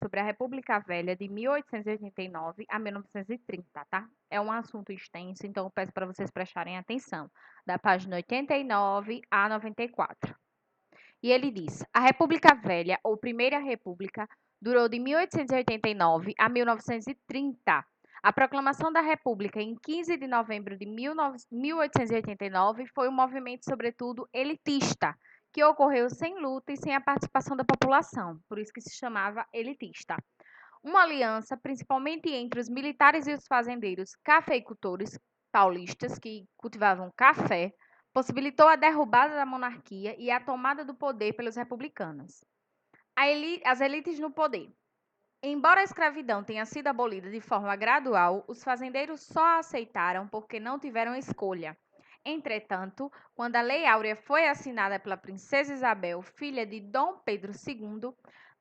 sobre a República Velha de 1889 a 1930, tá? É um assunto extenso, então eu peço para vocês prestarem atenção, da página 89 a 94. E ele diz: a República Velha, ou Primeira República, durou de 1889 a 1930. A proclamação da República em 15 de novembro de 1889 foi um movimento, sobretudo, elitista, que ocorreu sem luta e sem a participação da população, por isso que se chamava elitista. Uma aliança, principalmente entre os militares e os fazendeiros cafeicultores paulistas que cultivavam café, possibilitou a derrubada da monarquia e a tomada do poder pelos republicanos. As elites no poder. Embora a escravidão tenha sido abolida de forma gradual, os fazendeiros só a aceitaram porque não tiveram escolha. Entretanto, quando a Lei Áurea foi assinada pela princesa Isabel, filha de Dom Pedro II,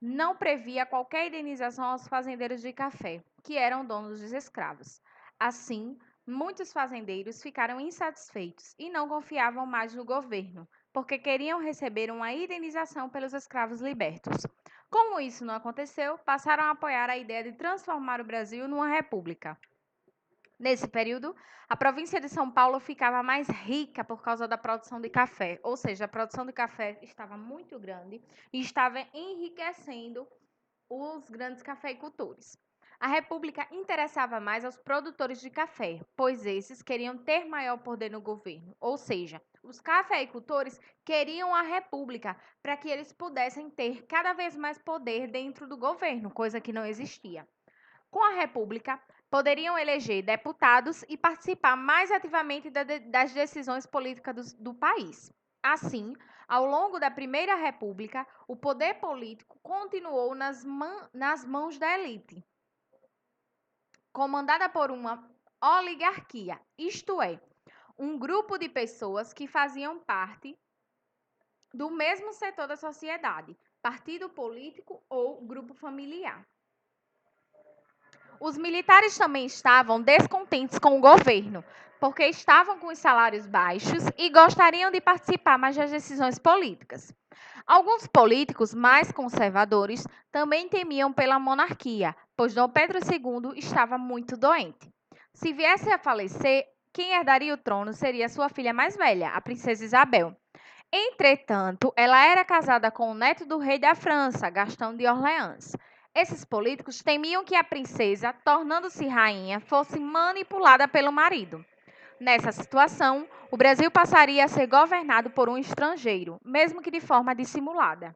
não previa qualquer indenização aos fazendeiros de café, que eram donos dos escravos. Assim, muitos fazendeiros ficaram insatisfeitos e não confiavam mais no governo, porque queriam receber uma indenização pelos escravos libertos. Como isso não aconteceu, passaram a apoiar a ideia de transformar o Brasil numa república. Nesse período, a província de São Paulo ficava mais rica por causa da produção de café, ou seja, a produção de café estava muito grande e estava enriquecendo os grandes cafeicultores. A república interessava mais aos produtores de café, pois esses queriam ter maior poder no governo, ou seja, os cafeicultores queriam a república para que eles pudessem ter cada vez mais poder dentro do governo, coisa que não existia. Com a república, poderiam eleger deputados e participar mais ativamente das decisões políticas do país. Assim, ao longo da Primeira República, o poder político continuou nas mãos da elite, comandada por uma oligarquia, isto é, um grupo de pessoas que faziam parte do mesmo setor da sociedade, partido político ou grupo familiar. Os militares também estavam descontentes com o governo, porque estavam com os salários baixos e gostariam de participar mais das decisões políticas. Alguns políticos mais conservadores também temiam pela monarquia, pois Dom Pedro II estava muito doente. Se viesse a falecer, quem herdaria o trono seria sua filha mais velha, a princesa Isabel. Entretanto, ela era casada com o neto do rei da França, Gastão de Orleans. Esses políticos temiam que a princesa, tornando-se rainha, fosse manipulada pelo marido. Nessa situação, o Brasil passaria a ser governado por um estrangeiro, mesmo que de forma dissimulada.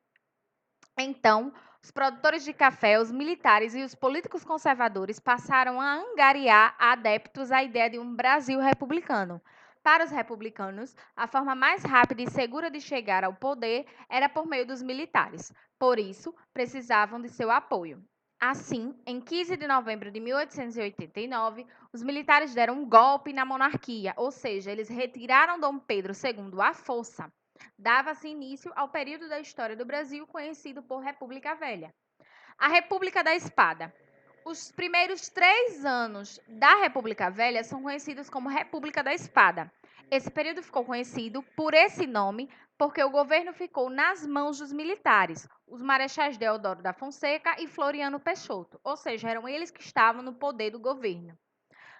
Então, os produtores de café, os militares e os políticos conservadores passaram a angariar adeptos à ideia de um Brasil republicano. Para os republicanos, a forma mais rápida e segura de chegar ao poder era por meio dos militares. Por isso, precisavam de seu apoio. Assim, em 15 de novembro de 1889, os militares deram um golpe na monarquia, ou seja, eles retiraram Dom Pedro II à força. Dava-se início ao período da história do Brasil conhecido por República Velha. A República da Espada. Os primeiros 3 anos da República Velha são conhecidos como República da Espada. Esse período ficou conhecido por esse nome porque o governo ficou nas mãos dos militares, os marechais Deodoro da Fonseca e Floriano Peixoto, ou seja, eram eles que estavam no poder do governo.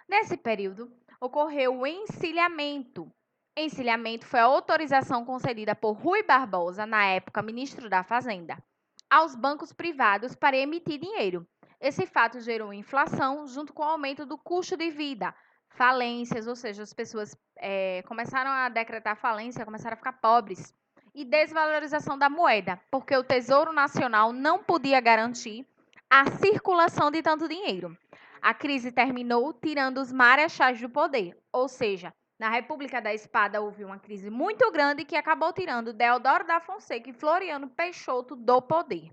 Nesse período, ocorreu o encilhamento. Encilhamento foi a autorização concedida por Rui Barbosa, na época ministro da Fazenda, aos bancos privados para emitir dinheiro. Esse fato gerou inflação junto com o aumento do custo de vida, falências, ou seja, as pessoas começaram a decretar falência, começaram a ficar pobres, e desvalorização da moeda, porque o Tesouro Nacional não podia garantir a circulação de tanto dinheiro. A crise terminou tirando os marechais do poder, ou seja, na República da Espada houve uma crise muito grande que acabou tirando Deodoro da Fonseca e Floriano Peixoto do poder.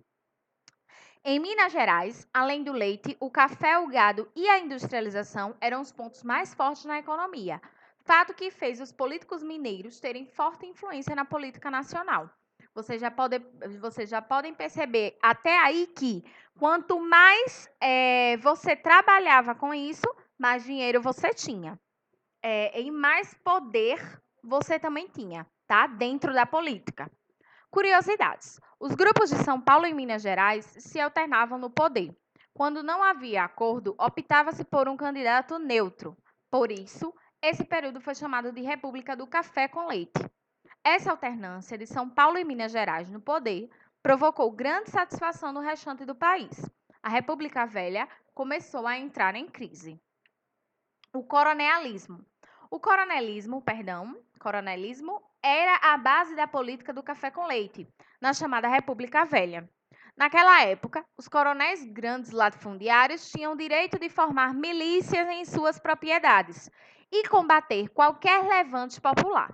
Em Minas Gerais, além do leite, o café, o gado e a industrialização eram os pontos mais fortes na economia, fato que fez os políticos mineiros terem forte influência na política nacional. Vocês já podem perceber até aí que quanto mais você trabalhava com isso, mais dinheiro você tinha. E mais poder você também tinha, tá? Dentro da política. Curiosidades: os grupos de São Paulo e Minas Gerais se alternavam no poder. Quando não havia acordo, optava-se por um candidato neutro. Por isso, esse período foi chamado de República do Café com Leite. Essa alternância de São Paulo e Minas Gerais no poder provocou grande satisfação no restante do país. A República Velha começou a entrar em crise. O coronelismo. Coronelismo era a base da política do café com leite, na chamada República Velha. Naquela época, os coronéis grandes latifundiários tinham o direito de formar milícias em suas propriedades e combater qualquer levante popular.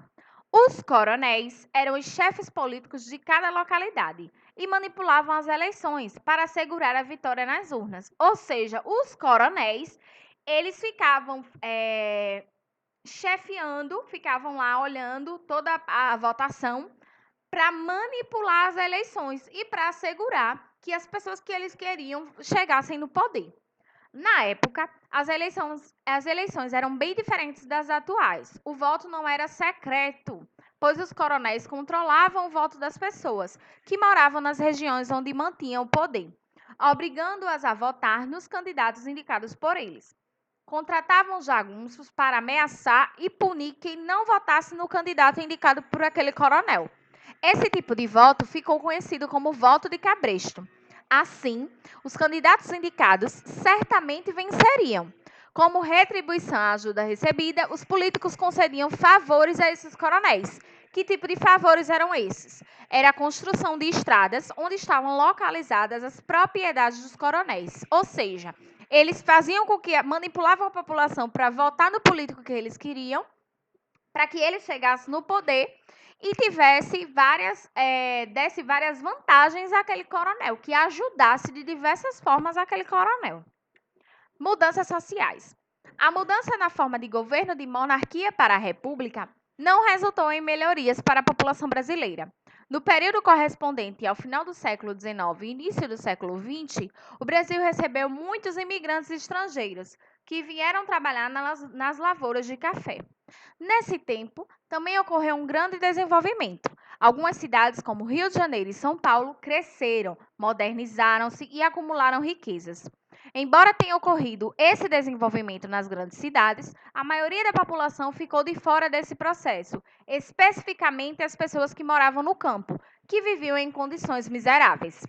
Os coronéis eram os chefes políticos de cada localidade e manipulavam as eleições para assegurar a vitória nas urnas. Ou seja, os coronéis eles ficavam chefiando, ficavam lá olhando toda a votação para manipular as eleições e para assegurar que as pessoas que eles queriam chegassem no poder. Na época, as eleições eram bem diferentes das atuais. O voto não era secreto, pois os coronéis controlavam o voto das pessoas que moravam nas regiões onde mantinham o poder, obrigando-as a votar nos candidatos indicados por eles. Contratavam jagunços para ameaçar e punir quem não votasse no candidato indicado por aquele coronel. Esse tipo de voto ficou conhecido como voto de cabresto. Assim, os candidatos indicados certamente venceriam. Como retribuição à ajuda recebida, os políticos concediam favores a esses coronéis. Que tipo de favores eram esses? Era a construção de estradas onde estavam localizadas as propriedades dos coronéis. Ou seja, eles faziam com que manipulavam a população para votar no político que eles queriam, para que ele chegasse no poder e desse várias vantagens àquele coronel, que ajudasse de diversas formas aquele coronel. Mudanças sociais. A mudança na forma de governo de monarquia para a república não resultou em melhorias para a população brasileira. No período correspondente ao final do século XIX e início do século XX, o Brasil recebeu muitos imigrantes estrangeiros que vieram trabalhar nas lavouras de café. Nesse tempo, também ocorreu um grande desenvolvimento. Algumas cidades, como Rio de Janeiro e São Paulo, cresceram, modernizaram-se e acumularam riquezas. Embora tenha ocorrido esse desenvolvimento nas grandes cidades, a maioria da população ficou de fora desse processo, especificamente as pessoas que moravam no campo, que viviam em condições miseráveis.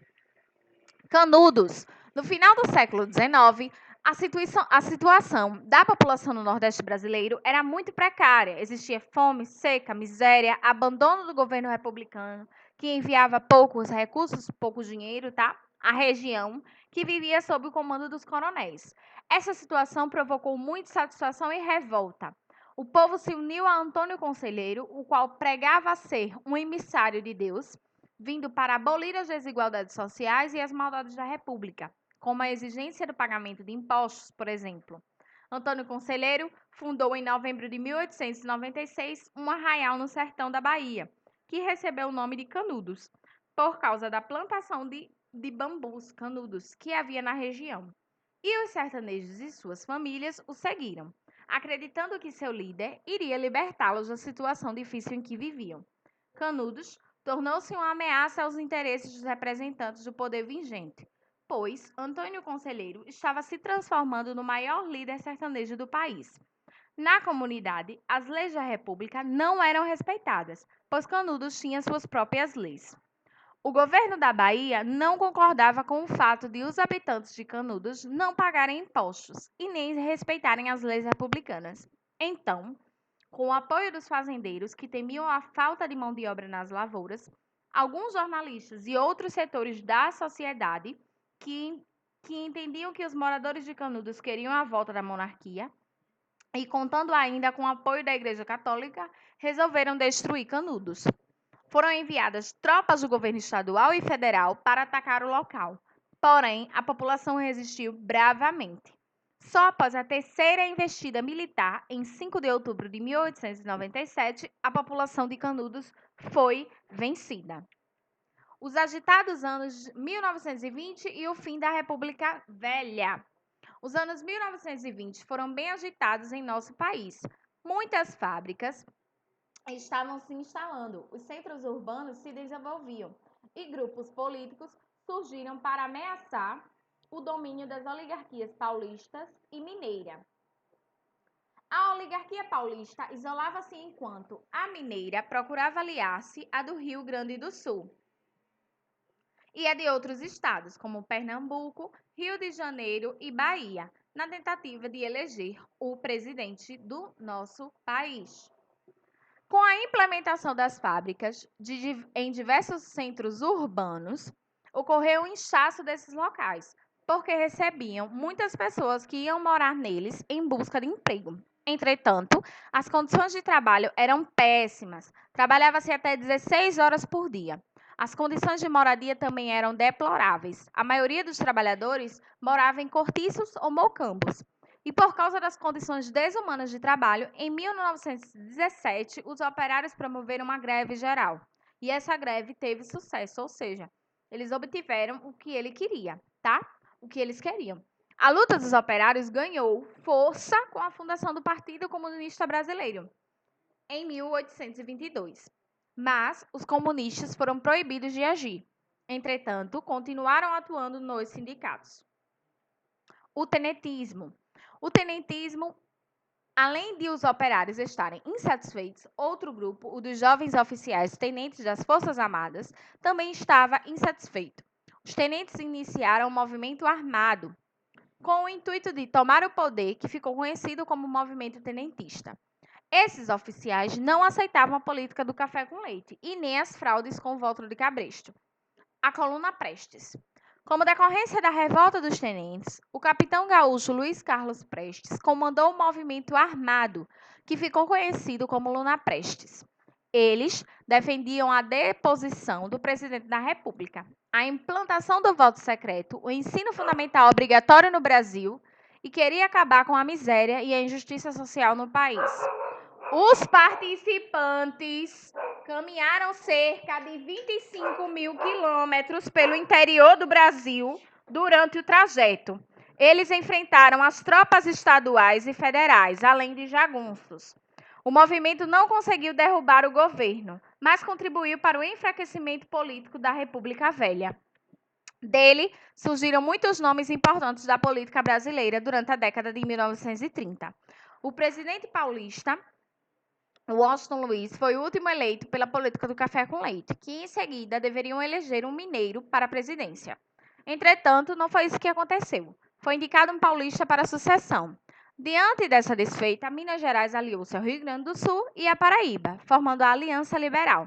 Canudos. No final do século XIX, a situação da população no Nordeste brasileiro era muito precária. Existia fome, seca, miséria, abandono do governo republicano, que enviava poucos recursos, pouco dinheiro, tá? À região, que vivia sob o comando dos coronéis. Essa situação provocou muita insatisfação e revolta. O povo se uniu a Antônio Conselheiro, o qual pregava ser um emissário de Deus, vindo para abolir as desigualdades sociais e as maldades da República, como a exigência do pagamento de impostos, por exemplo. Antônio Conselheiro fundou em novembro de 1896 um arraial no sertão da Bahia, que recebeu o nome de Canudos, por causa da plantação de bambus canudos que havia na região. E os sertanejos e suas famílias o seguiram, acreditando que seu líder iria libertá-los da situação difícil em que viviam. Canudos tornou-se uma ameaça aos interesses dos representantes do poder vigente, pois Antônio Conselheiro estava se transformando no maior líder sertanejo do país. Na comunidade, as leis da República não eram respeitadas, pois Canudos tinha suas próprias leis. O governo da Bahia não concordava com o fato de os habitantes de Canudos não pagarem impostos e nem respeitarem as leis republicanas. Então, com o apoio dos fazendeiros que temiam a falta de mão de obra nas lavouras, alguns jornalistas e outros setores da sociedade que entendiam que os moradores de Canudos queriam a volta da monarquia e, contando ainda com o apoio da Igreja Católica, resolveram destruir Canudos. Foram enviadas tropas do governo estadual e federal para atacar o local. Porém, a população resistiu bravamente. Só após a terceira investida militar, em 5 de outubro de 1897, a população de Canudos foi vencida. Os agitados anos 1920 e o fim da República Velha. Os anos 1920 foram bem agitados em nosso país. Muitas fábricas estavam se instalando, os centros urbanos se desenvolviam e grupos políticos surgiram para ameaçar o domínio das oligarquias paulistas e mineira. A oligarquia paulista isolava-se enquanto a mineira procurava aliar-se à do Rio Grande do Sul e a de outros estados, como Pernambuco, Rio de Janeiro e Bahia, na tentativa de eleger o presidente do nosso país. Com a implementação das fábricas em diversos centros urbanos, ocorreu um inchaço desses locais, porque recebiam muitas pessoas que iam morar neles em busca de emprego. Entretanto, as condições de trabalho eram péssimas, trabalhava-se até 16 horas por dia. As condições de moradia também eram deploráveis. A maioria dos trabalhadores morava em cortiços ou mocambos. E por causa das condições desumanas de trabalho, em 1917, os operários promoveram uma greve geral. E essa greve teve sucesso, ou seja, eles obtiveram o que ele queria, tá? O que eles queriam. A luta dos operários ganhou força com a fundação do Partido Comunista Brasileiro, em 1822. Mas os comunistas foram proibidos de agir. Entretanto, continuaram atuando nos sindicatos. O tenentismo. O tenentismo, além de os operários estarem insatisfeitos, outro grupo, o dos jovens oficiais tenentes das Forças Armadas, também estava insatisfeito. Os tenentes iniciaram um movimento armado, com o intuito de tomar o poder, que ficou conhecido como movimento tenentista. Esses oficiais não aceitavam a política do café com leite e nem as fraudes com o voto de cabresto. A coluna Prestes. Como decorrência da revolta dos tenentes, o capitão gaúcho Luiz Carlos Prestes comandou um movimento armado que ficou conhecido como Luna Prestes. Eles defendiam a deposição do presidente da República, a implantação do voto secreto, o ensino fundamental obrigatório no Brasil e queria acabar com a miséria e a injustiça social no país. Os participantes caminharam cerca de 25 mil quilômetros pelo interior do Brasil durante o trajeto. Eles enfrentaram as tropas estaduais e federais, além de jagunços. O movimento não conseguiu derrubar o governo, mas contribuiu para o enfraquecimento político da República Velha. Dele surgiram muitos nomes importantes da política brasileira durante a década de 1930. O presidente paulista Washington Luiz foi o último eleito pela política do café com leite, que em seguida deveriam eleger um mineiro para a presidência. Entretanto, não foi isso que aconteceu. Foi indicado um paulista para a sucessão. Diante dessa desfeita, Minas Gerais aliou-se ao Rio Grande do Sul e à Paraíba, formando a Aliança Liberal.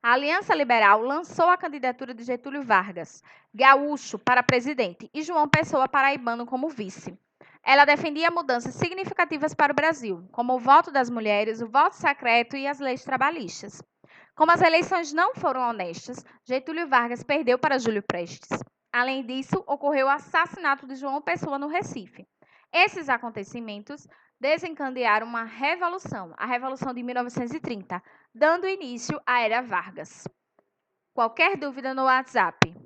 A Aliança Liberal lançou a candidatura de Getúlio Vargas, gaúcho, para presidente e João Pessoa, paraibano, como vice. Ela defendia mudanças significativas para o Brasil, como o voto das mulheres, o voto secreto e as leis trabalhistas. Como as eleições não foram honestas, Getúlio Vargas perdeu para Júlio Prestes. Além disso, ocorreu o assassinato de João Pessoa no Recife. Esses acontecimentos desencadearam uma revolução, a Revolução de 1930, dando início à Era Vargas. Qualquer dúvida no WhatsApp